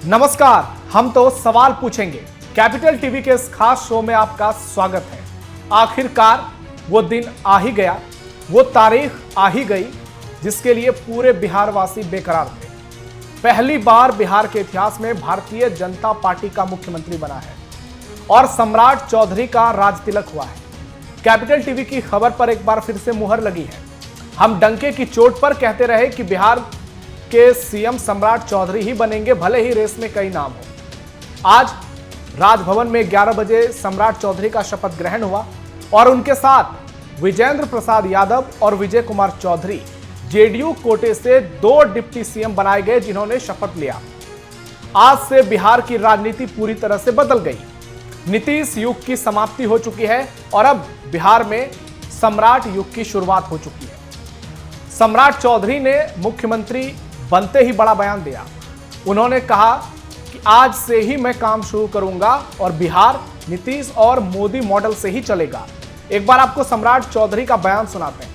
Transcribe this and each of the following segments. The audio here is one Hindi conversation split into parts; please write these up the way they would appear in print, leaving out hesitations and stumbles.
नमस्कार, हम तो सवाल पूछेंगे। कैपिटल टीवी के इस खास शो में आपका स्वागत है। आखिरकार वो दिन आ ही गया, वो तारीख आ ही गई जिसके लिए पूरे बिहार वासी बेकरार थे। पहली बार बिहार के इतिहास में भारतीय जनता पार्टी का मुख्यमंत्री बना है और सम्राट चौधरी का राज तिलक हुआ है। कैपिटल टीवी की खबर पर एक बार फिर से मुहर लगी है। हम डंके की चोट पर कहते रहे कि बिहार के सीएम सम्राट चौधरी ही बनेंगे, भले ही रेस में कई नाम हो। आज राजभवन में 11 बजे सम्राट चौधरी का शपथ ग्रहण हुआ और उनके साथ विजेंद्र प्रसाद यादव और विजय कुमार चौधरी जेडीयू कोटे से 2 डिप्टी सीएम बनाए गए, जिन्होंने शपथ लिया। आज से बिहार की राजनीति पूरी तरह से बदल गई। नीतीश युग की समाप्ति हो चुकी है और अब बिहार में सम्राट युग की शुरुआत हो चुकी है। सम्राट चौधरी ने मुख्यमंत्री बनते ही बड़ा बयान दिया। उन्होंने कहा कि आज से ही मैं काम शुरू करूंगा और बिहार नीतीश और मोदी मॉडल से ही चलेगा। एक बार आपको सम्राट चौधरी का बयान सुनाते हैं।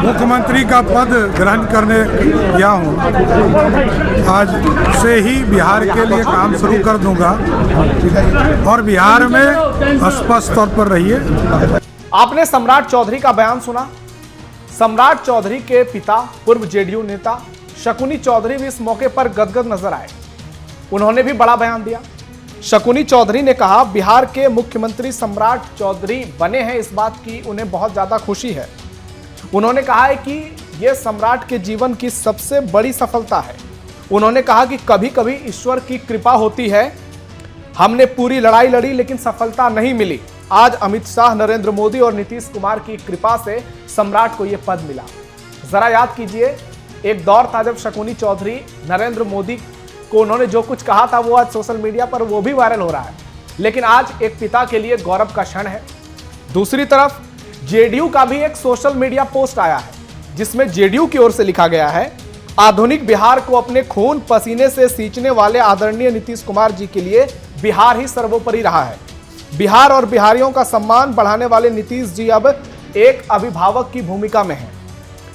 मुख्यमंत्री का पद ग्रहण करने गया हूँ। आज से ही बिहार के लिए काम शुरू कर दूंगा और बिहार में स्पष्ट तौर पर रहिए। आपने सम्राट चौधरी का बयान सुना। सम्राट चौधरी के पिता पूर्व जेडीयू नेता शकुनी चौधरी भी इस मौके पर गदगद नजर आए। उन्होंने भी बड़ा बयान दिया। शकुनी चौधरी ने कहा, बिहार के मुख्यमंत्री सम्राट चौधरी बने हैं, इस बात की उन्हें बहुत ज्यादा खुशी है। उन्होंने कहा है कि यह सम्राट के जीवन की सबसे बड़ी सफलता है। उन्होंने कहा कि कभी कभी ईश्वर की कृपा होती है। हमने पूरी लड़ाई लड़ी लेकिन सफलता नहीं मिली। आज अमित शाह, नरेंद्र मोदी और नीतीश कुमार की कृपा से सम्राट को यह पद मिला। जरा याद कीजिए, एक दौर था जब शकुनी चौधरी नरेंद्र मोदी को उन्होंने जो कुछ कहा था वो आज सोशल मीडिया पर वो भी वायरल हो रहा है। लेकिन आज एक पिता के लिए गौरव का क्षण है। दूसरी तरफ जेडीयू का भी एक सोशल मीडिया पोस्ट आया है जिसमें जेडीयू की ओर से लिखा गया है, आधुनिक बिहार को अपने खून पसीने से सींचने वाले आदरणीय नीतीश कुमार जी के लिए बिहार ही सर्वोपरि रहा है। बिहार और बिहारियों का सम्मान बढ़ाने वाले नीतीश जी अब एक अभिभावक की भूमिका में हैं।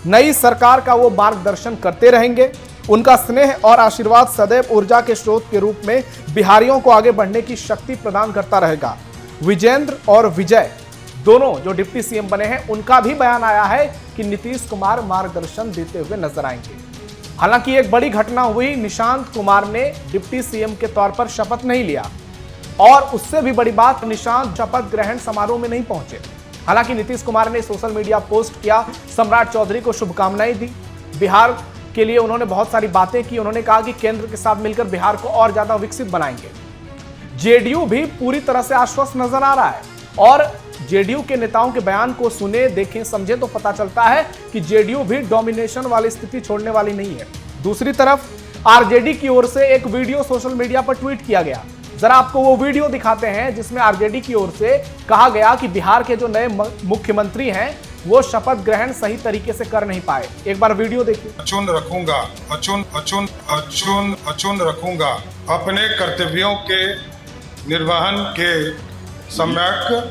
नई सरकार का वो मार्गदर्शन करते रहेंगे। उनका स्नेह और आशीर्वाद सदैव ऊर्जा के स्रोत के रूप में बिहारियों को आगे बढ़ने की शक्ति प्रदान करता रहेगा। विजेंद्र और विजय दोनों जो डिप्टी सीएम बने हैं, उनका भी बयान आया है कि नीतीश कुमार मार्गदर्शन देते हुए नजर आएंगे। हालांकि एक बड़ी घटना हुई, निशांत कुमार ने डिप्टी सीएम के तौर पर शपथ नहीं लिया और उससे भी बड़ी बात, निशांत शपथ ग्रहण समारोह में नहीं पहुंचे। हालांकि नीतीश कुमार ने सोशल मीडिया पोस्ट किया, सम्राट चौधरी को शुभकामनाएं दी। बिहार के लिए उन्होंने बहुत सारी बातें की। उन्होंने कहा कि केंद्र के साथ मिलकर बिहार को और ज्यादा विकसित बनाएंगे। जेडीयू भी पूरी तरह से आश्वस्त नजर आ रहा है और जेडीयू के नेताओं के बयान को सुने, देखें, समझे तो पता चलता है कि जेडीयू भी डोमिनेशन वाली स्थिति छोड़ने वाली नहीं है। दूसरी तरफ आरजेडी की ओर से एक वीडियो सोशल मीडिया पर ट्वीट किया गया। जरा आपको वो वीडियो दिखाते हैं जिसमें आरजेडी की ओर से कहा गया कि बिहार के जो नए मुख्यमंत्री हैं वो शपथ ग्रहण सही तरीके से कर नहीं पाए। एक बार वीडियो देखिए। अचून रखूंगा, अचून रखूंगा अपने कर्तव्यों के निर्वहन के सम्यक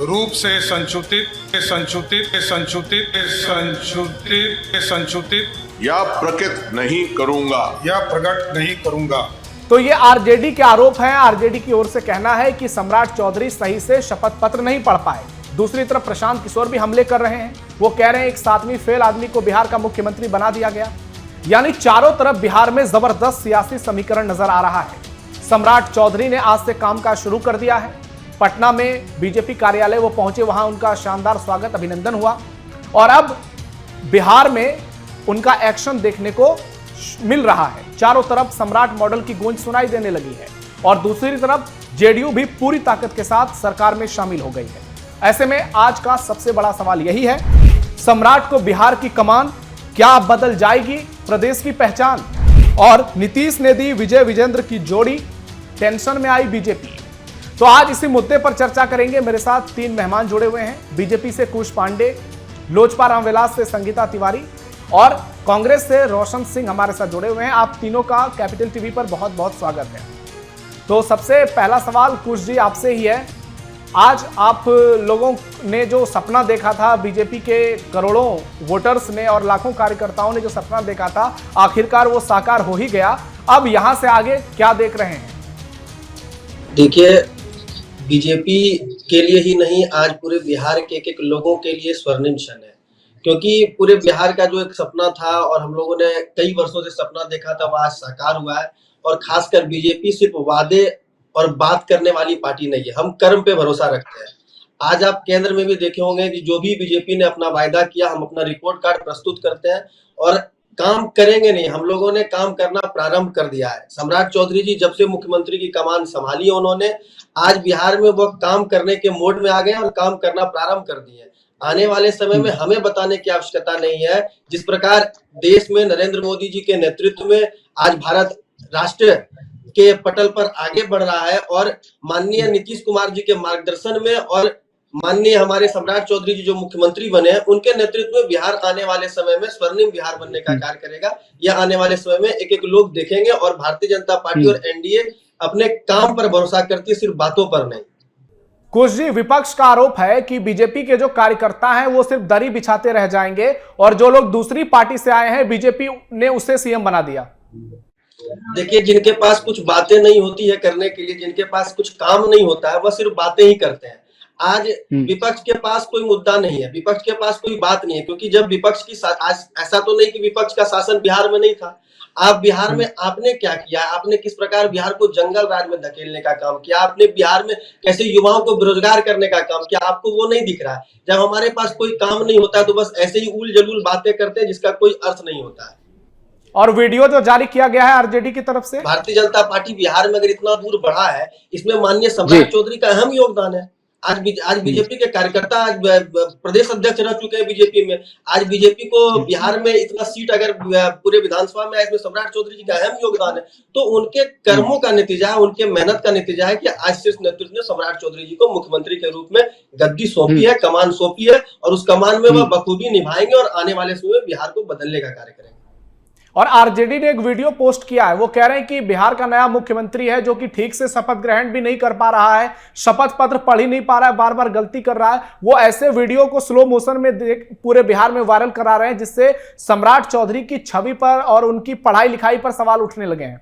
रूप से संशोधित या प्रकट नहीं करूंगा। तो ये आरजेडी के आरोप हैं। आरजेडी की ओर से कहना है कि सम्राट चौधरी सही से शपथ पत्र नहीं पढ़ पाए। दूसरी तरफ प्रशांत किशोर भी हमले कर रहे हैं। वो कह रहे हैं एक 7वीं फेल आदमी को बिहार का मुख्यमंत्री बना दिया गया। यानी चारों तरफ बिहार में जबरदस्त सियासी समीकरण नजर आ रहा है। सम्राट चौधरी ने आज से कामकाज शुरू कर दिया है। पटना में बीजेपी कार्यालय वो पहुंचे, वहां उनका शानदार स्वागत, अभिनंदन हुआ और अब बिहार में उनका एक्शन देखने को मिल रहा है। चारों तरफ सम्राट मॉडल की गूंज सुनाई देने लगी है और दूसरी तरफ जेडीयू भी पूरी ताकत के साथ सरकार में शामिल हो गई है। ऐसे में आज का सबसे बड़ा सवाल यही है, सम्राट को बिहार की कमान क्या बदल जाएगी प्रदेश की पहचान? और नीतीश ने दी विजय विजेंद्र की जोड़ी, टेंशन में आई बीजेपी। तो आज इसी मुद्दे पर चर्चा करेंगे। मेरे साथ 3 मेहमान जुड़े हुए हैं। बीजेपी से कुश पांडे, लोजपा रामविलास से संगीता तिवारी और कांग्रेस से रोशन सिंह हमारे साथ जुड़े हुए हैं। आप तीनों का कैपिटल टीवी पर बहुत बहुत स्वागत है। तो सबसे पहला सवाल कुश जी आपसे ही है आज आप लोगों ने जो सपना देखा था, बीजेपी के करोड़ों वोटर्स ने और लाखों कार्यकर्ताओं ने जो सपना देखा था, आखिरकार वो साकार हो ही गया। अब यहां से आगे क्या देख रहे हैं? देखिए, बीजेपी के लिए ही नहीं, आज पूरे बिहार के एक-एक लोगों के लिए स्वर्णिम क्षण है। क्योंकि पूरे बिहार का जो एक सपना था और हम लोगों ने कई वर्षों से सपना देखा था, वो आज साकार हुआ है। और खासकर बीजेपी सिर्फ वादे और बात करने वाली पार्टी नहीं है, हम कर्म पे भरोसा रखते हैं। आज आप केंद्र में भी देखे होंगे कि जो भी बीजेपी ने अपना वायदा किया, हम अपना रिपोर्ट कार्ड प्रस्तुत करते हैं और काम करेंगे नहीं, हम लोगों ने काम करना प्रारंभ कर दिया है। सम्राट चौधरी जी जब से मुख्यमंत्री की कमान संभाली है उन्होंने, आज बिहार में वो काम करने के मोड में आ गए और काम करना प्रारंभ कर दिए। आने वाले समय में हमें बताने की आवश्यकता नहीं है, जिस प्रकार देश में नरेंद्र मोदी जी के नेतृत्व में आज भारत राष्ट्र के पटल पर आगे बढ़ रहा है और माननीय नीतीश कुमार जी के मार्गदर्शन में और माननीय हमारे सम्राट चौधरी जी जो मुख्यमंत्री बने हैं, उनके नेतृत्व में बिहार आने वाले समय में स्वर्णिम बिहार बनने का कार्य करेगा। यह आने वाले समय में एक-एक लोग देखेंगे और भारतीय जनता पार्टी और एनडीए अपने काम पर भरोसा करती है, सिर्फ बातों पर नहीं। कुछ जी, विपक्ष का आरोप है कि बीजेपी के जो कार्यकर्ता हैं वो सिर्फ दरी बिछाते रह जाएंगे और जो लोग दूसरी पार्टी से आए हैं, बीजेपी ने उसे सीएम बना दिया। देखिए, जिनके पास कुछ बातें नहीं होती है करने के लिए, जिनके पास कुछ काम नहीं होता है, वह सिर्फ बातें ही करते हैं। आज विपक्ष के पास कोई मुद्दा नहीं है, विपक्ष के पास कोई बात नहीं है, क्योंकि जब विपक्ष की आज ऐसा तो नहीं कि विपक्ष का शासन बिहार में नहीं था। आप बिहार में आपने क्या किया, आपने किस प्रकार बिहार को जंगल राज में धकेलने का काम किया, आपने बिहार में कैसे युवाओं को बेरोजगार करने का काम किया, आपको वो नहीं दिख रहा है। जब हमारे पास कोई काम नहीं होता तो बस ऐसे ही उल जलूल बातें करते हैं जिसका कोई अर्थ नहीं होता है। और वीडियो जो जारी किया गया है आरजेडी की तरफ से, भारतीय जनता पार्टी बिहार में अगर इतना दूर बढ़ा है, इसमें माननीय सम्राट चौधरी का अहम योगदान है। आज बीजेपी के कार्यकर्ता आज प्रदेश अध्यक्ष रह चुके हैं बीजेपी में। आज बीजेपी को बिहार में इतना सीट अगर पूरे विधानसभा में, इसमें सम्राट चौधरी जी का अहम योगदान है। तो उनके कर्मों का नतीजा है, उनके मेहनत का नतीजा है कि आज शीर्ष नेतृत्व ने सम्राट चौधरी जी को मुख्यमंत्री के रूप में गद्दी सौंपी है, कमान सौंपी है और उस कमान में वह बखूबी निभाएंगे और आने वाले समय में बिहार को बदलने का कार्य करेंगे। और आरजेडी ने एक वीडियो पोस्ट किया है, वो कह रहे हैं कि बिहार का नया मुख्यमंत्री है जो कि ठीक से शपथ ग्रहण भी नहीं कर पा रहा है, शपथ पत्र पढ़ ही नहीं पा रहा है, बार बार गलती कर रहा है। वो ऐसे वीडियो को स्लो मोशन में पूरे बिहार में वायरल करा रहे हैं, जिससे सम्राट चौधरी की छवि पर और उनकी पढ़ाई लिखाई पर सवाल उठने लगे हैं।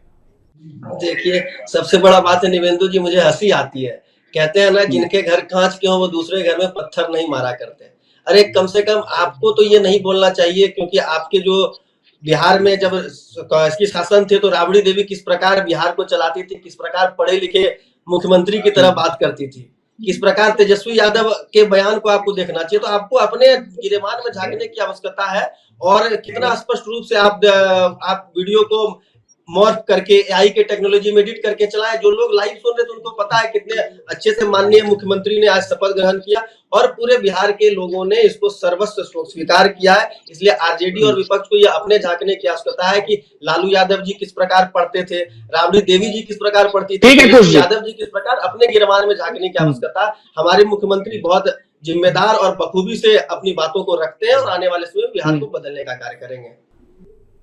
देखिए, सबसे बड़ा बात है निवेंदु जी, मुझे हंसी आती है। कहते हैं ना, जिनके घर कांच के हो वो दूसरे घर में पत्थर नहीं मारा करते। अरे कम से कम आपको तो ये नहीं बोलना चाहिए, क्योंकि आपके जो बिहार में जब इसकी शासन थे तो राबड़ी देवी किस प्रकार बिहार को चलाती थी, किस प्रकार पढ़े लिखे मुख्यमंत्री की तरह बात करती थी, किस प्रकार तेजस्वी यादव के बयान को आपको देखना चाहिए। तो आपको अपने गिरेबान में झांकने की आवश्यकता है और कितना स्पष्ट रूप से आप वीडियो को मॉर्फ करके एआई के टेक्नोलॉजी में एडिट करके चलाए। जो लोग लाइव सुन रहे थे उनको पता है कितने अच्छे से माननीय मुख्यमंत्री ने आज शपथ ग्रहण किया और पूरे बिहार के लोगों ने इसको सर्वस्व स्वीकार किया है। इसलिए आरजेडी और विपक्ष को ये अपने झांकने की आवश्यकता है कि लालू यादव जी किस प्रकार पढ़ते थे, राबड़ी देवी जी किस प्रकार पढ़ती थी, यादव जी किस प्रकार, अपने गिरबान में झांकने की आवश्यकता। हमारे मुख्यमंत्री बहुत जिम्मेदार और बखूबी से अपनी बातों को रखते हैं और आने वाले समय बिहार को बदलने का कार्य करेंगे।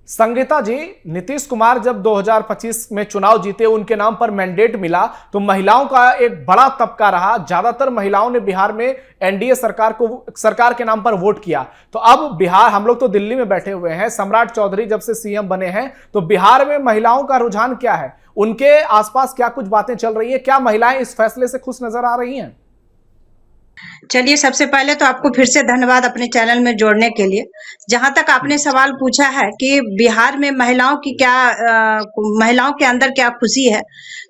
संगीता जी, नीतीश कुमार जब 2025 में चुनाव जीते, उनके नाम पर मैंडेट मिला तो महिलाओं का एक बड़ा तबका रहा। ज्यादातर महिलाओं ने बिहार में एनडीए सरकार के नाम पर वोट किया। तो अब बिहार, हम लोग तो दिल्ली में बैठे हुए हैं, सम्राट चौधरी जब से सीएम बने हैं, तो बिहार में महिलाओं का रुझान क्या है, उनके आसपास क्या कुछ बातें चल रही है, क्या महिलाएं इस फैसले से खुश नजर आ रही हैं? चलिए, सबसे पहले तो आपको फिर से धन्यवाद अपने चैनल में जोड़ने के लिए। जहां तक आपने सवाल पूछा है कि बिहार में महिलाओं की क्या महिलाओं के अंदर क्या खुशी है,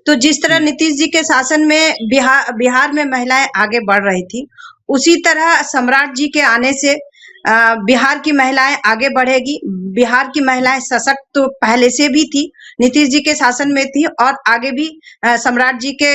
तो जिस तरह नीतीश जी के शासन में बिहार में महिलाएं आगे बढ़ रही थी, उसी तरह सम्राट जी के आने से बिहार की महिलाएं आगे बढ़ेगी। बिहार की महिलाएं सशक्त तो पहले से भी थी, नीतीश जी के शासन में थी और आगे भी सम्राट जी के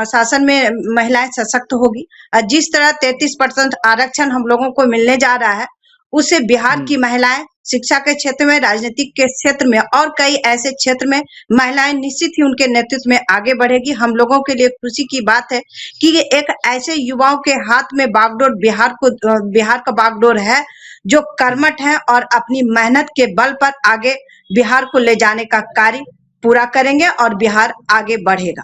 शासन में महिलाएं सशक्त होगी। जिस तरह 33% आरक्षण हम लोगों को मिलने जा रहा है, उससे बिहार की महिलाएं शिक्षा के क्षेत्र में, राजनीतिक के क्षेत्र में और कई ऐसे क्षेत्र में महिलाएं निश्चित ही उनके नेतृत्व में आगे बढ़ेगी। हम लोगों के लिए खुशी की बात है कि एक ऐसे युवाओं के हाथ में बागडोर बिहार का बागडोर है जो कर्मठ है और अपनी मेहनत के बल पर आगे बिहार को ले जाने का कार्य पूरा करेंगे और बिहार आगे बढ़ेगा।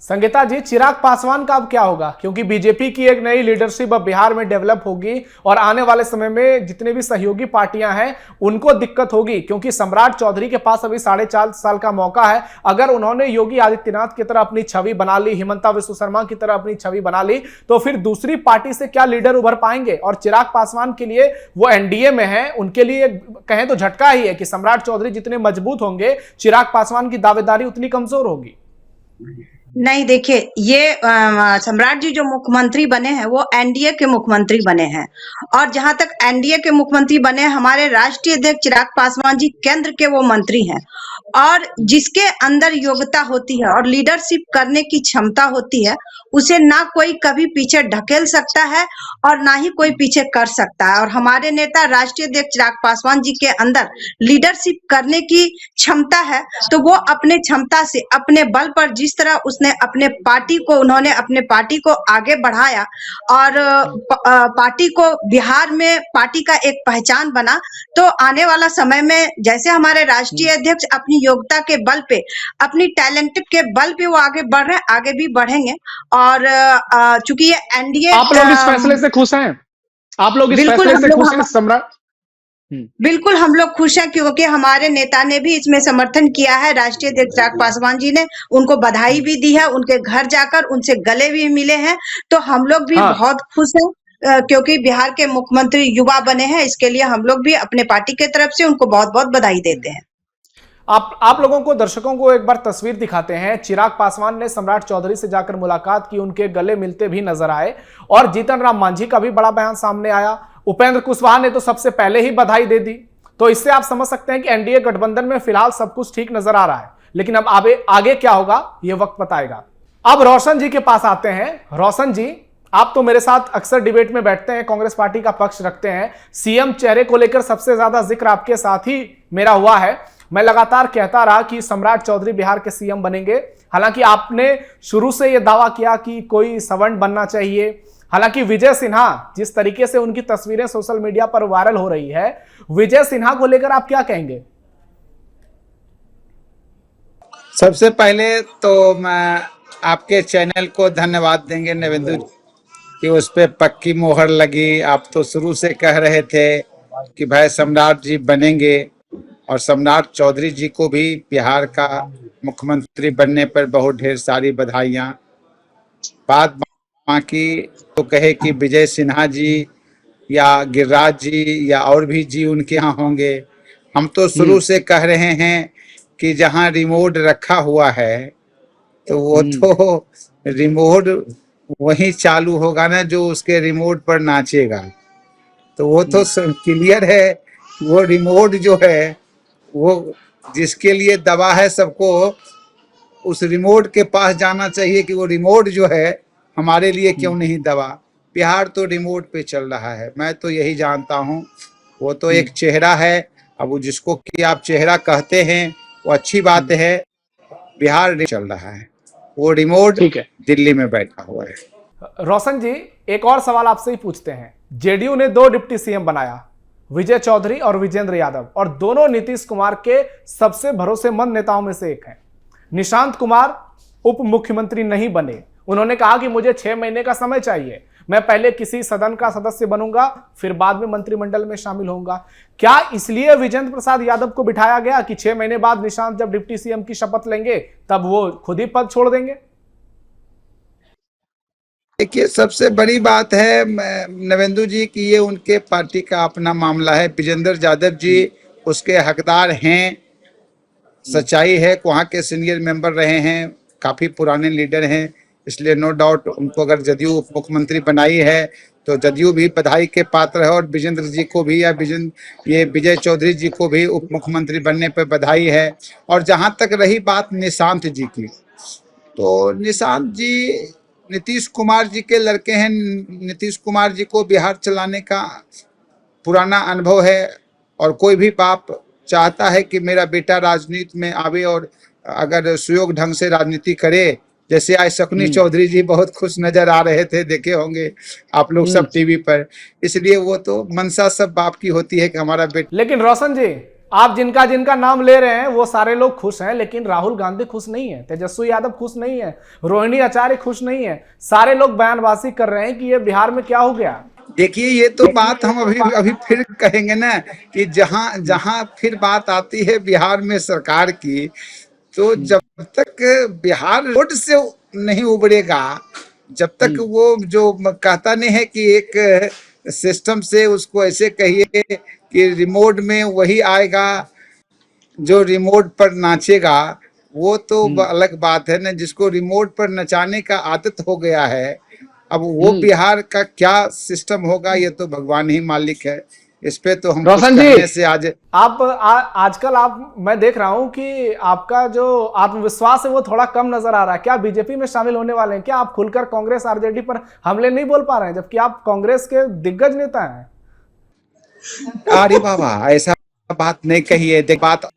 संगीता जी, चिराग पासवान का अब क्या होगा? क्योंकि बीजेपी की एक नई लीडरशिप अब बिहार में डेवलप होगी और आने वाले समय में जितने भी सहयोगी पार्टियां हैं उनको दिक्कत होगी, क्योंकि सम्राट चौधरी के पास अभी 4.5 साल का मौका है। अगर उन्होंने योगी आदित्यनाथ की तरह अपनी छवि बना ली, हिमंता विश्व शर्मा की तरह अपनी छवि बना ली, तो फिर दूसरी पार्टी से क्या लीडर उभर पाएंगे? और चिराग पासवान के लिए, वो एनडीए में है, उनके लिए कहें तो झटका ही है कि सम्राट चौधरी जितने मजबूत होंगे, चिराग पासवान की दावेदारी उतनी कमजोर होगी। नहीं, देखिए, ये सम्राट जी जो मुख्यमंत्री बने हैं वो एनडीए के मुख्यमंत्री बने हैं, और जहां तक एनडीए के मुख्यमंत्री बने हैं, हमारे राष्ट्रीय अध्यक्ष चिराग पासवान जी केंद्र के वो मंत्री हैं, और जिसके अंदर योग्यता होती है और लीडरशिप करने की क्षमता होती है, उसे ना कोई कभी पीछे ढकेल सकता है और ना ही कोई पीछे कर सकता है। और हमारे नेता राष्ट्रीय अध्यक्ष चिराग पासवान जी के अंदर लीडरशिप करने की क्षमता है, तो वो अपने क्षमता से, अपने बल पर, जिस तरह उसने उन्होंने अपने पार्टी को आगे बढ़ाया और पार्टी को बिहार में पार्टी का एक पहचान बना, तो आने वाला समय में जैसे हमारे राष्ट्रीय अध्यक्ष अपनी योग्यता के बल पे, अपनी टैलेंट के बल पे वो आगे बढ़ रहे हैं, आगे भी बढ़ेंगे। और चूंकि ये एनडीए, आप लोग इस फैसले से खुश हैं? आप लोग इस फैसले से खुश हैं सम्राट? बिल्कुल हम लोग खुश हैं, क्योंकि हमारे नेता ने भी इसमें समर्थन किया है। राष्ट्रीय अध्यक्ष चिराग पासवान जी ने उनको बधाई भी दी है, उनके घर जाकर उनसे गले भी मिले हैं, तो हम लोग भी बहुत खुश हैं, क्योंकि बिहार के मुख्यमंत्री युवा बने हैं। इसके लिए हम लोग भी अपने पार्टी की तरफ से उनको बहुत बहुत बधाई देते हैं। आप लोगों को, दर्शकों को एक बार तस्वीर दिखाते हैं। चिराग पासवान ने सम्राट चौधरी से जाकर मुलाकात की, उनके गले मिलते भी नजर आए, और जीतन राम मांझी का भी बड़ा बयान सामने आया। उपेंद्र कुशवाहा ने तो सबसे पहले ही बधाई दे दी। तो इससे आप समझ सकते हैं कि एनडीए गठबंधन में फिलहाल सब कुछ ठीक नजर आ रहा है, लेकिन अब आगे क्या होगा ये वक्त बताएगा। अब रोशन जी के पास आते हैं। रोशन जी, आप तो मेरे साथ अक्सर डिबेट में बैठते हैं, कांग्रेस पार्टी का पक्ष रखते हैं। सीएम चेहरे को लेकर सबसे ज्यादा जिक्र आपके साथ ही मेरा हुआ है। मैं लगातार कहता रहा कि सम्राट चौधरी बिहार के सीएम बनेंगे। हालांकि आपने शुरू से यह दावा किया कि कोई सवर्ण बनना चाहिए। हालांकि विजय सिन्हा, जिस तरीके से उनकी तस्वीरें सोशल मीडिया पर वायरल हो रही है, विजय सिन्हा को लेकर आप क्या कहेंगे? सबसे पहले तो मैं आपके चैनल को धन्यवाद देंगे नवेंदु, कि उस पर पक्की मोहर लगी। आप तो शुरू से कह रहे थे कि भाई सम्राट जी बनेंगे, और सम्राट चौधरी जी को भी बिहार का मुख्यमंत्री बनने पर बहुत ढेर सारी बधाइयाँ। बात बाकी तो कहे कि विजय सिन्हा जी या गिरिराज जी या और भी जी उनके यहाँ होंगे। हम तो शुरू से कह रहे हैं कि जहाँ रिमोट रखा हुआ है तो वो तो रिमोट वही चालू होगा ना जो उसके रिमोट पर नाचेगा। तो वो तो क्लियर है, वो रिमोट जो है वो जिसके लिए दबा है, सबको उस रिमोट के पास जाना चाहिए कि वो रिमोट जो है हमारे लिए क्यों नहीं दबा। बिहार तो रिमोट पे चल रहा है, मैं तो यही जानता हूँ। वो तो एक चेहरा है, अब वो जिसको कि आप चेहरा कहते हैं वो अच्छी बात है। बिहार चल रहा है, वो रिमोट दिल्ली में बैठा हुआ है। रोशन जी, एक और सवाल आपसे ही पूछते हैं। जेडीयू ने 2 डिप्टी सीएम बनाया, विजय चौधरी और विजेंद्र यादव, और दोनों नीतीश कुमार के सबसे भरोसेमंद नेताओं में से एक हैं। निशांत कुमार उप मुख्यमंत्री नहीं बने। उन्होंने कहा कि मुझे 6 महीने का समय चाहिए, मैं पहले किसी सदन का सदस्य बनूंगा, फिर बाद में मंत्रिमंडल में शामिल होऊंगा। क्या इसलिए विजेंद्र प्रसाद यादव को बिठाया गया कि 6 महीने बाद निशांत जब डिप्टी सीएम की शपथ लेंगे तब वो खुद ही पद छोड़ देंगे? देखिए, सबसे बड़ी बात है नवेंदु जी कि ये उनके पार्टी का अपना मामला है। विजेंद्र यादव जी उसके हकदार हैं। सच्चाई है, वहाँ के सीनियर मेंबर रहे हैं, काफ़ी पुराने लीडर हैं, इसलिए नो डाउट उनको अगर जदयू उप मुख्यमंत्री बनाई है तो जदयू भी बधाई के पात्र है, और विजेंद्र जी को भी या विजय चौधरी जी को भी उप मुख्यमंत्री बनने पर बधाई है। और जहाँ तक रही बात निशांत जी की, तो निशांत जी नीतीश कुमार जी के लड़के हैं। नीतीश कुमार जी को बिहार चलाने का पुराना अनुभव है, और कोई भी बाप चाहता है कि मेरा बेटा राजनीति में आवे और अगर सुयोग ढंग से राजनीति करे। जैसे आज शकुनी चौधरी जी बहुत खुश नजर आ रहे थे, देखे होंगे आप लोग सब टीवी पर। इसलिए वो तो मनसा सब बाप की होती है कि हमारा बेटा। लेकिन रोशन जी, आप जिनका जिनका नाम ले रहे हैं वो सारे लोग खुश हैं, लेकिन राहुल गांधी खुश नहीं है, तेजस्वी यादव खुश नहीं है, रोहिणी आचार्य खुश नहीं है। सारे लोग बयानबाजी कर रहे हैं कि ये बिहार में क्या हो गया। देखिए, ये तो बात हम अभी फिर कहेंगे ना कि जहां जहां फिर बात आती है बिहार में सरकार की, तो जब तक बिहार रोड से नहीं उबरेगा, जब तक वो जो कहता नहीं है कि एक सिस्टम से उसको ऐसे कहिए कि रिमोट में वही आएगा जो रिमोट पर नाचेगा, वो तो अलग बात है ना। जिसको रिमोट पर नचाने का आदत हो गया है, अब वो बिहार का क्या सिस्टम होगा ये तो भगवान ही मालिक है। इस पे तो हम कुछ कहने से आज आजकल मैं देख रहा हूं कि आपका जो आत्मविश्वास है वो थोड़ा कम नजर आ रहा है। क्या बीजेपी में शामिल होने वाले हैं? क्या आप खुलकर कांग्रेस आरजेडी पर हमले नहीं बोल पा रहे हैं, जबकि आप कांग्रेस के दिग्गज नेता हैं? अरे बाबा, ऐसा बात नहीं कहिए। देख, बात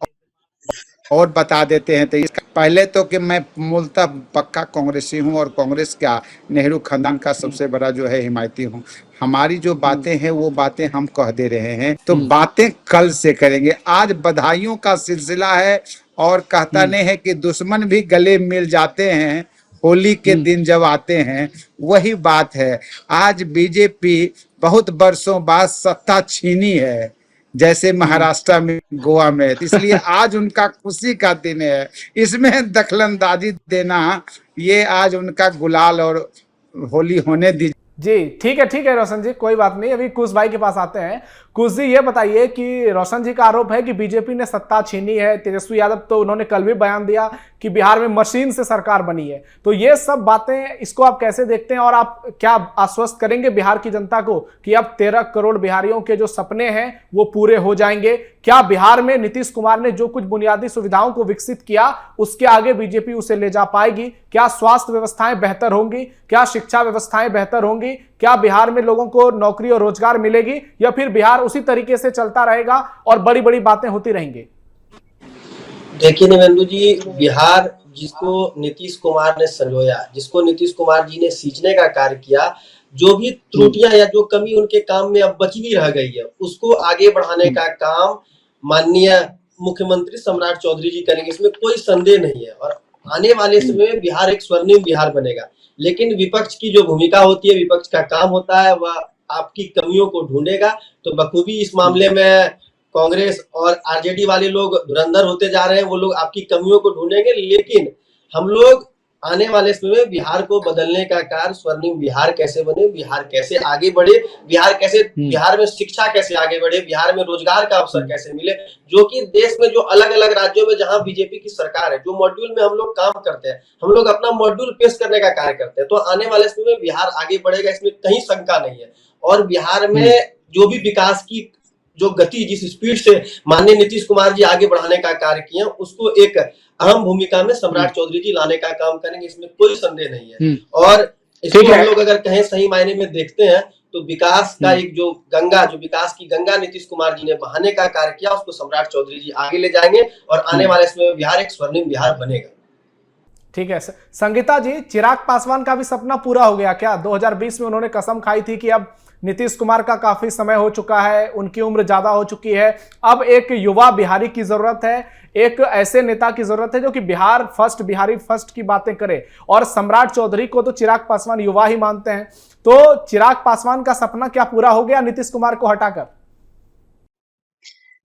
और बता देते हैं। तो इसका पहले तो कि मैं मूलतः पक्का कांग्रेसी हूं, और कांग्रेस क्या, नेहरू खानदान का सबसे बड़ा जो है हिमायती हूं। हमारी जो बातें हैं वो बातें हम कह दे रहे हैं, तो बातें कल से करेंगे। आज बधाइयों का सिलसिला है, और कहता नहीं है कि दुश्मन भी गले मिल जाते हैं होली के दिन जब आते हैं, वही बात है। आज बीजेपी बहुत वर्षों बाद सत्ता छीनी है, जैसे महाराष्ट्र में, गोवा में, इसलिए आज उनका खुशी का दिन है। इसमें दखलंदाजी देना, ये आज उनका गुलाल और होली होने दीजिए। जी ठीक है रोशन जी, कोई बात नहीं। अभी कुश भाई के पास आते हैं। कुश जी, ये बताइए कि रोशन जी का आरोप है कि बीजेपी ने सत्ता छीनी है। तेजस्वी यादव तो उन्होंने कल भी बयान दिया कि बिहार में मशीन से सरकार बनी है। तो ये सब बातें, इसको आप कैसे देखते हैं, और आप क्या आश्वस्त करेंगे बिहार की जनता को कि अब 13 करोड़ बिहारियों के जो सपने हैं वो पूरे हो जाएंगे? क्या बिहार में नीतीश कुमार ने जो कुछ बुनियादी सुविधाओं को विकसित किया उसके आगे बीजेपी उसे ले जा पाएगी? क्या स्वास्थ्य व्यवस्थाएं बेहतर होंगी? क्या शिक्षा व्यवस्थाएं बेहतर होंगी? क्या बिहार में लोगों को नौकरी और रोजगार मिलेगी, या फिर बिहार उसी तरीके से चलता रहेगा और बड़ी बड़ी बातें होती रहेंगी? देखिए नवेंदु जी, बिहार जिसको नीतीश कुमार ने संजोया, जिसको नीतीश कुमार जी ने सींचने का कार्य किया, जो भी त्रुटियां या जो कमी उनके काम में अब बची भी रह गई है, उसको आगे बढ़ाने का काम माननीय मुख्यमंत्री सम्राट चौधरी जी करेंगे, इसमें कोई संदेह नहीं है। और आने वाले समय में बिहार एक स्वर्णिम बिहार बनेगा। लेकिन विपक्ष की जो भूमिका होती है, विपक्ष का काम होता है, वह आपकी कमियों को ढूंढेगा। तो बखूबी इस मामले में कांग्रेस और आरजेडी वाले लोग धुरंधर होते जा रहे हैं, वो लोग आपकी कमियों को ढूंढेंगे। लेकिन हम लोग आने वाले समय में बिहार को बदलने का कार्य, स्वर्णिम बिहार कैसे बने, बिहार कैसे आगे बढ़े, बिहार में शिक्षा कैसे आगे बढ़े, बिहार में रोजगार का अवसर कैसे मिले, जो कि देश में जो अलग अलग राज्यों में जहां बीजेपी की सरकार है, जो मॉड्यूल में हम लोग काम करते हैं, हम लोग अपना मॉड्यूल पेश करने का कार्य करते हैं। तो आने वाले समय में बिहार आगे बढ़ेगा, इसमें कहीं शंका नहीं है। और बिहार में जो भी विकास की जो गति, जिस स्पीड से माननीय नीतीश कुमार जी आगे बढ़ाने का कार्य किया, उसको एक अहम भूमिका में सम्राट चौधरी जी लाने का काम करेंगे, इसमें कोई संदेह नहीं है। और इसको हम लोग अगर कहें सही मायने में देखते हैं तो विकास का एक जो विकास की गंगा नीतीश कुमार जी ने बहाने का कार्य किया, उसको सम्राट चौधरी जी आगे ले जाएंगे, और आने वाले समय में बिहार एक स्वर्णिम बिहार बनेगा। ठीक है संगीता जी, चिराग पासवान का भी सपना पूरा हो गया क्या? 2020 में उन्होंने कसम खाई थी कि अब नीतीश कुमार का काफी समय हो चुका है, उनकी उम्र ज्यादा हो चुकी है, अब एक युवा बिहारी की जरूरत है, एक ऐसे नेता की जरूरत है जो कि बिहार फर्स्ट, बिहारी फर्स्ट की बातें करे। और सम्राट चौधरी को तो चिराग पासवान युवा ही मानते हैं। तो चिराग पासवान का सपना क्या पूरा हो गया नीतीश कुमार को हटाकर?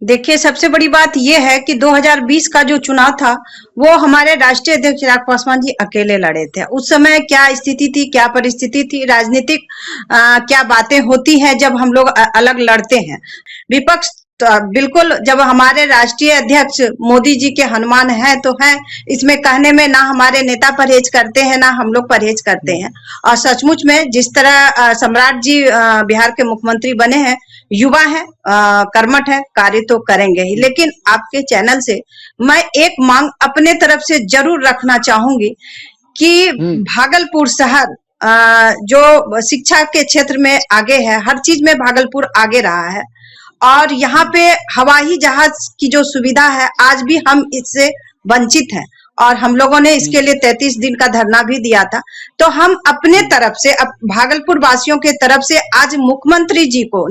देखिए, सबसे बड़ी बात यह है कि 2020 का जो चुनाव था वो हमारे राष्ट्रीय अध्यक्ष चिराग पासवान जी अकेले लड़े थे। उस समय क्या स्थिति थी, क्या परिस्थिति थी, राजनीतिक क्या बातें होती हैं जब हम लोग अलग लड़ते हैं। विपक्ष तो बिल्कुल, जब हमारे राष्ट्रीय अध्यक्ष मोदी जी के हनुमान है तो है, इसमें कहने में ना हमारे नेता परहेज करते हैं ना हम लोग परहेज करते हैं। और सचमुच में जिस तरह सम्राट जी बिहार के मुख्यमंत्री बने हैं, युवा है, कर्मठ है, कार्य तो करेंगे ही। लेकिन आपके चैनल से मैं एक मांग अपने तरफ से जरूर रखना चाहूंगी कि भागलपुर शहर जो शिक्षा के क्षेत्र में आगे है, हर चीज में भागलपुर आगे रहा है, और यहाँ पे हवाई जहाज की जो सुविधा है आज भी हम इससे वंचित हैं। और हम लोगों ने इसके लिए 33 दिन का धरना भी दिया था। तो हम अपने तरफ से, अब भागलपुर वासियों के तरफ से आज मुख्यमंत्री जी को,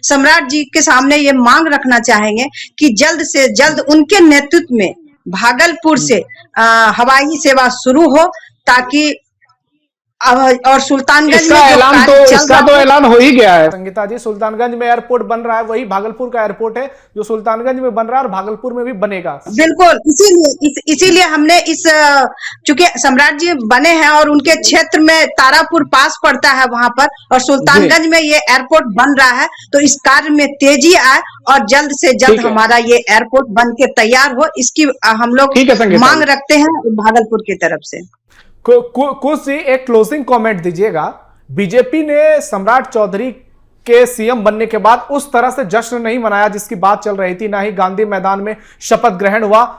सम्राट जी के सामने ये मांग रखना चाहेंगे कि जल्द से जल्द उनके नेतृत्व में भागलपुर से हवाई सेवा शुरू हो, ताकि और सुल्तानगंज इसका में ऐलान तो इसका तो ऐलान हो ही गया है संगीता जी। सुल्तानगंज में एयरपोर्ट बन रहा है, वही भागलपुर का एयरपोर्ट है जो सुल्तानगंज में बन रहा है और भागलपुर में भी बनेगा। बिल्कुल, इसीलिए हमने चूंकि सम्राट जी बने हैं और उनके क्षेत्र में तारापुर पास पड़ता है वहां पर, और सुल्तानगंज में ये एयरपोर्ट बन रहा है, तो इस कार्य में तेजी आए और जल्द से जल्द हमारा ये एयरपोर्ट बन के तैयार हो, इसकी हम लोग मांग रखते हैं भागलपुर की तरफ से। कुछ जी एक क्लोजिंग कमेंट दीजिएगा। बीजेपी ने सम्राट चौधरी के सीएम बनने के बाद उस तरह से जश्न नहीं मनाया जिसकी बात चल रही थी, ना ही गांधी मैदान में शपथ ग्रहण हुआ,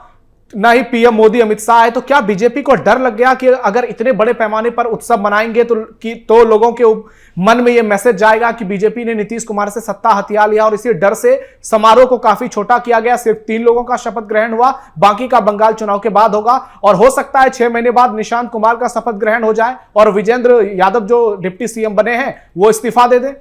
ना ही पीएम मोदी अमित शाह आए। तो क्या बीजेपी को डर लग गया कि अगर इतने बड़े पैमाने पर उत्सव मनाएंगे तो लोगों के मन में यह मैसेज जाएगा कि बीजेपी ने नीतीश कुमार से सत्ता हथिया लिया, और इसी डर से समारोह को काफी छोटा किया गया। सिर्फ 3 लोगों का शपथ ग्रहण हुआ, बाकी का बंगाल चुनाव के बाद होगा, और हो सकता है 6 महीने बाद निशांत कुमार का शपथ ग्रहण हो जाए और विजेंद्र यादव जो डिप्टी सीएम बने हैं वो इस्तीफा दे दें।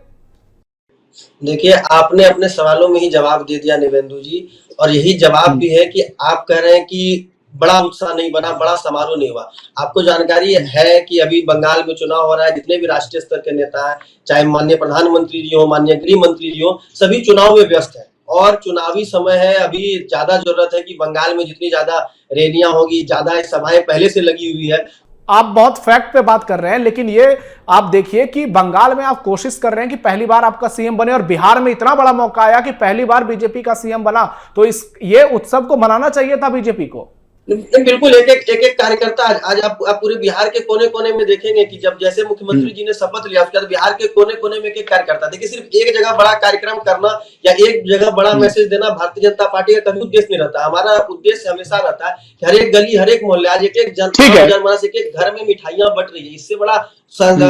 देखिए, आपने अपने सवालों में ही जवाब दे दिया निवेंदु जी, और यही जवाब भी है कि आप कह रहे हैं कि बड़ा उत्साह नहीं बना, बड़ा समारोह नहीं हुआ। आपको जानकारी है कि अभी बंगाल में चुनाव हो रहा है, जितने भी राष्ट्रीय स्तर के नेता हैं, चाहे माननीय प्रधानमंत्री जी हो, माननीय गृह मंत्री जी हो, सभी चुनाव में व्यस्त है और चुनावी समय है। अभी ज्यादा जरूरत है कि बंगाल में जितनी ज्यादा रैलियां होगी, ज्यादा सभाएं पहले से लगी हुई है। आप बहुत फैक्ट पे बात कर रहे हैं, लेकिन ये आप देखिए कि बंगाल में आप कोशिश कर रहे हैं कि पहली बार आपका सीएम बने, और बिहार में इतना बड़ा मौका आया कि पहली बार बीजेपी का सीएम बना, तो ये उत्सव को मनाना चाहिए था बीजेपी को। बिल्कुल, एक एक कार्यकर्ता आज आप पूरे बिहार के कोने कोने में देखेंगे कि जब जैसे मुख्यमंत्री जी ने शपथ लिया, उसके बाद बिहार के कोने कोने में एक कार्यकर्ता। देखिए, सिर्फ एक जगह बड़ा कार्यक्रम करना या एक जगह बड़ा मैसेज देना भारतीय जनता पार्टी का कभी उद्देश्य नहीं रहता। हमारा उद्देश्य हमेशा रहता है कि हर एक गली, हर एक मोहल्ले, आज एक जनमानस, एक घर में मिठाइयां बट रही है, इससे बड़ा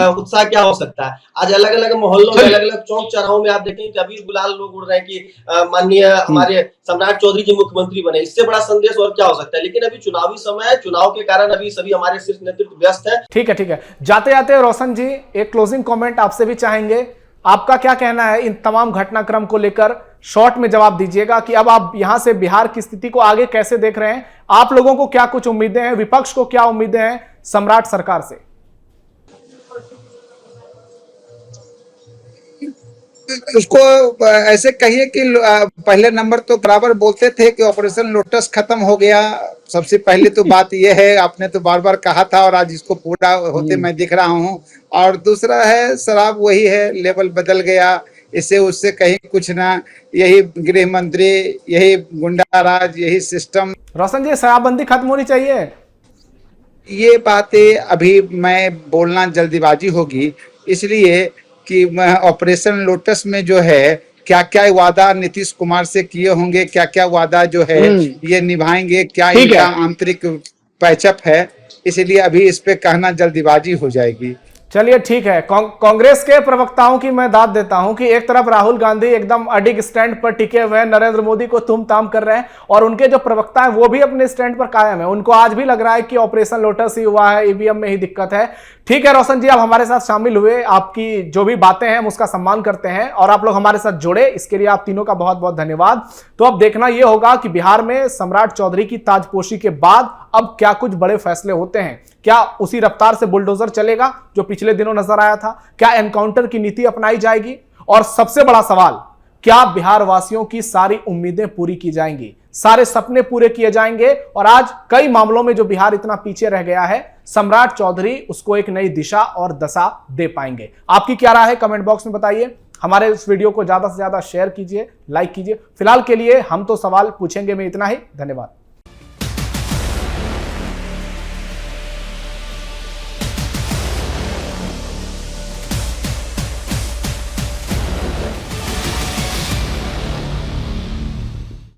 उत्साह क्या हो सकता है। आज अलग अलग मोहल्लों में, अलग अलग चौक चौराहों में आप देखेंगे कि अबीर गुलाल लोग उड़ रहे हैं कि माननीय हमारे सम्राट चौधरी जी मुख्यमंत्री बने। इससे बड़ा संदेश और क्या हो सकता है। लेकिन अभी चुनावी समय है, चुनाव के कारण अभी सभी हमारे शीर्ष नेतृत्व व्यस्त है। ठीक है। जाते जाते रोशन जी एक क्लोजिंग कमेंट आपसे भी चाहेंगे, आपका क्या कहना है इन तमाम घटनाक्रम को लेकर? शॉर्ट में जवाब दीजिएगा कि अब आप यहां से बिहार की स्थिति को आगे कैसे देख रहे हैं, आप लोगों को क्या कुछ उम्मीदें हैं, विपक्ष को क्या उम्मीदें हैं सम्राट सरकार से? उसको ऐसे कहिए कि पहले नंबर तो बराबर बोलते थे कि ऑपरेशन लोटस खत्म हो गया। सबसे पहले तो बात यह है, आपने तो बार बार कहा था और आज इसको पूरा होते मैं दिख रहा हूं। और दूसरा है, शराब वही है, लेवल बदल गया, इससे उससे कहीं कुछ ना, यही गृह मंत्री, यही गुंडा राज, यही सिस्टम। रोशन जी, शराबबंदी खत्म होनी चाहिए। ये बातें अभी मैं बोलना जल्दीबाजी होगी, इसलिए कि ऑपरेशन लोटस में जो है क्या क्या वादा नीतीश कुमार से किए होंगे, क्या क्या वादा जो है ये निभाएंगे, क्या इनका आंतरिक पैचअप है, इसलिए अभी इस पे कहना जल्दीबाजी हो जाएगी। चलिए ठीक है। कांग्रेस के प्रवक्ताओं की मैं दाद देता हूं कि एक तरफ राहुल गांधी एकदम अडिग स्टैंड पर टिके हुए हैं, नरेंद्र मोदी को तुम ताम कर रहे हैं, और उनके जो प्रवक्ता हैं वो भी अपने स्टैंड पर कायम है। उनको आज भी लग रहा है कि ऑपरेशन लोटस ही हुआ है, ईवीएम में ही दिक्कत है। ठीक है रोशन जी, आप हमारे साथ शामिल हुए, आपकी जो भी बातें हैं हम उसका सम्मान करते हैं, और आप लोग हमारे साथ जुड़े, इसके लिए आप तीनों का बहुत बहुत धन्यवाद। तो अब देखना यह होगा कि बिहार में सम्राट चौधरी की ताजपोशी के बाद अब क्या कुछ बड़े फैसले होते हैं। क्या उसी रफ्तार से बुलडोजर चलेगा जो पिछले दिनों नजर आया था? क्या एनकाउंटर की नीति अपनाई जाएगी? और सबसे बड़ा सवाल, क्या बिहार वासियों की सारी उम्मीदें पूरी की जाएंगी, सारे सपने पूरे किए जाएंगे? और आज कई मामलों में जो बिहार इतना पीछे रह गया है, सम्राट चौधरी उसको एक नई दिशा और दशा दे पाएंगे? आपकी क्या राय है कमेंट बॉक्स में बताइए। हमारे इस वीडियो को ज्यादा से ज्यादा शेयर कीजिए, लाइक कीजिए। फिलहाल के लिए हम तो सवाल पूछेंगे में इतना ही। धन्यवाद।